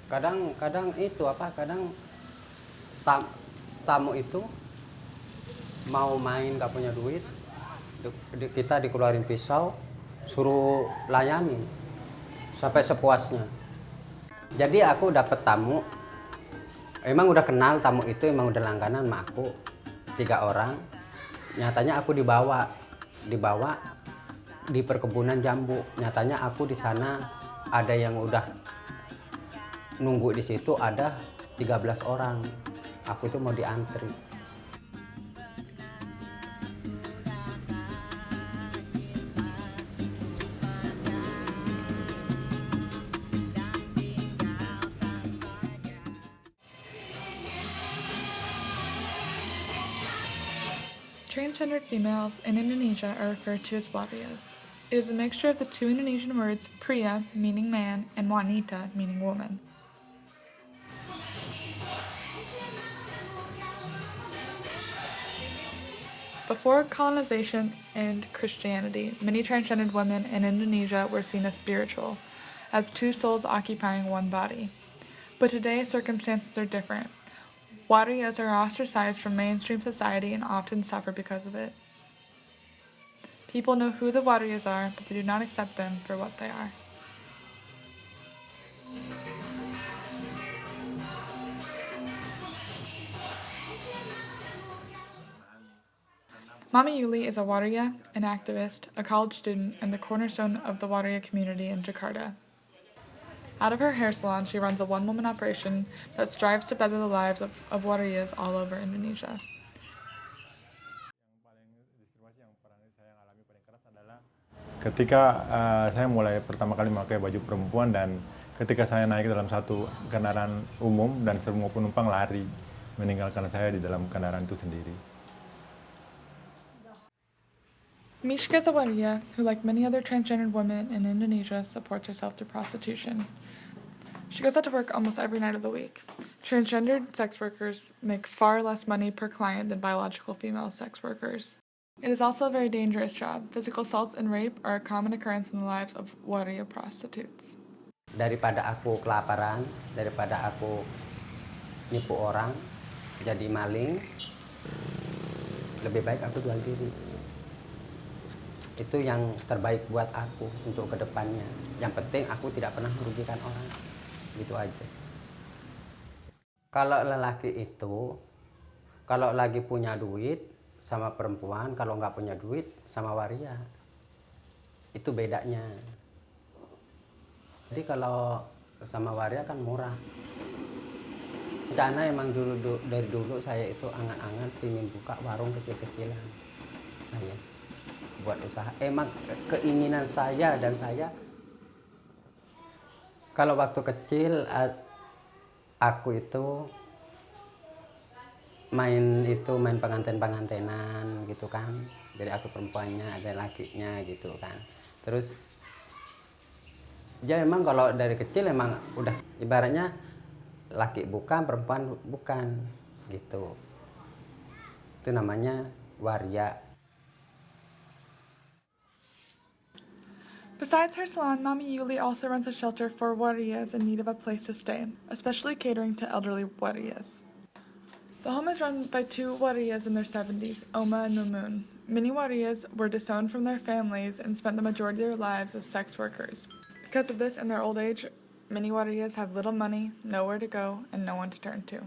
Kadang itu apa? Kadang tam- tamu itu mau main nggak punya duit, kita dikeluarin pisau, suruh layani sampai sepuasnya. Jadi aku dapat tamu, emang udah kenal tamu itu, emang udah langganan sama aku 3 orang. Nyatanya aku dibawa di perkebunan jambu. Nyatanya aku di sana ada yang udah nunggu di situ ada 13 orang. Aku itu mau diantri. Transgendered females in Indonesia are referred to as warrias. It is a mixture of the two Indonesian words pria, meaning man, and wanita, meaning woman. Before colonization and Christianity, many transgendered women in Indonesia were seen as spiritual, as two souls occupying one body. But today, circumstances are different. Warriors are ostracized from mainstream society and often suffer because of it. People know who the warriors are, but they do not accept them for what they are. Mama Yuli is a Waria, an activist, a college student, and the cornerstone of the Waria community in Jakarta. Out of her hair salon, she runs a one-woman operation that strives to better the lives of Warias all over Indonesia. Ketika saya mulai pertama kali memakai baju perempuan dan ketika saya naik dalam satu kendaraan umum dan semua penumpang lari meninggalkan saya di dalam kendaraan itu sendiri. Mishka is a Waria who, like many other transgendered women in Indonesia, supports herself through prostitution. She goes out to work almost every night of the week. Transgendered sex workers make far less money per client than biological female sex workers. It is also a very dangerous job. Physical assaults and rape are a common occurrence in the lives of Waria prostitutes. Daripada aku kelaparan, daripada aku nipu orang, jadi maling, lebih baik aku jual diri. Itu yang terbaik buat aku untuk kedepannya. Yang penting aku tidak pernah merugikan orang. Gitu aja. Kalau lelaki itu, kalau lagi punya duit sama perempuan, kalau nggak punya duit sama waria. Itu bedanya. Jadi kalau sama waria kan murah. Rencana emang dari dulu saya itu angan-angan ingin buka warung kecil-kecilan. Saya buat usaha. Emang keinginan saya dan saya kalau waktu kecil aku itu main pengantin-pengantenan gitu kan. Jadi aku perempuannya, ada lakinya gitu kan. Terus ya emang kalau dari kecil emang udah ibaratnya laki bukan, perempuan bukan gitu. Itu namanya waria. Besides her salon, Mami Yuli also runs a shelter for Warias in need of a place to stay, especially catering to elderly Warias. The home is run by two Warias in their 70s, Oma and Mumun. Many Warias were disowned from their families and spent the majority of their lives as sex workers. Because of this, in their old age, many Warias have little money, nowhere to go, and no one to turn to.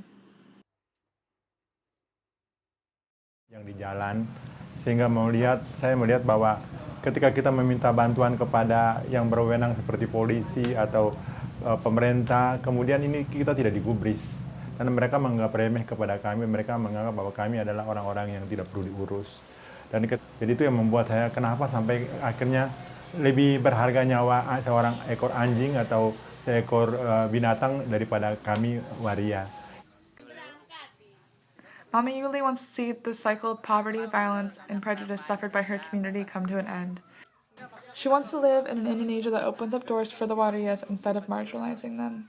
Yang di jalan, sehingga saya melihat bahwa ketika kita meminta bantuan kepada yang berwenang seperti polisi atau pemerintah, kemudian ini kita tidak digubris. Dan mereka menganggap remeh kepada kami, mereka menganggap bahwa kami adalah orang-orang yang tidak perlu diurus. Dan jadi itu yang membuat saya kenapa sampai akhirnya lebih berharga nyawa seorang ekor anjing atau seekor binatang daripada kami waria. Mama Yuli wants to see the cycle of poverty, violence, and prejudice suffered by her community come to an end. She wants to live in an Indonesia that opens up doors for the Warias instead of marginalizing them.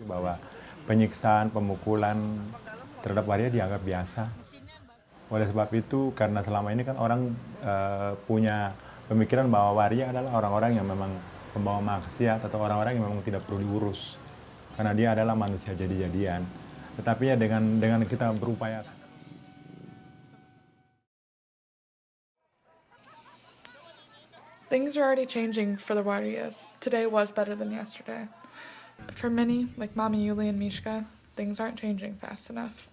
Bahwa penyiksaan, pemukulan terhadap waria dianggap biasa. Oleh sebab itu, karena selama ini kan orang punya pemikiran bahwa waria adalah orang-orang yang memang pembawa maksiat atau orang-orang yang memang tidak perlu diurus. karena dia adalah manusia jadi-jadian. Tetapi ya dengan kita berupaya. Things are already changing for the Warriors. Today was better than yesterday. But for many, like Mama Yuli and Mishka, things aren't changing fast enough.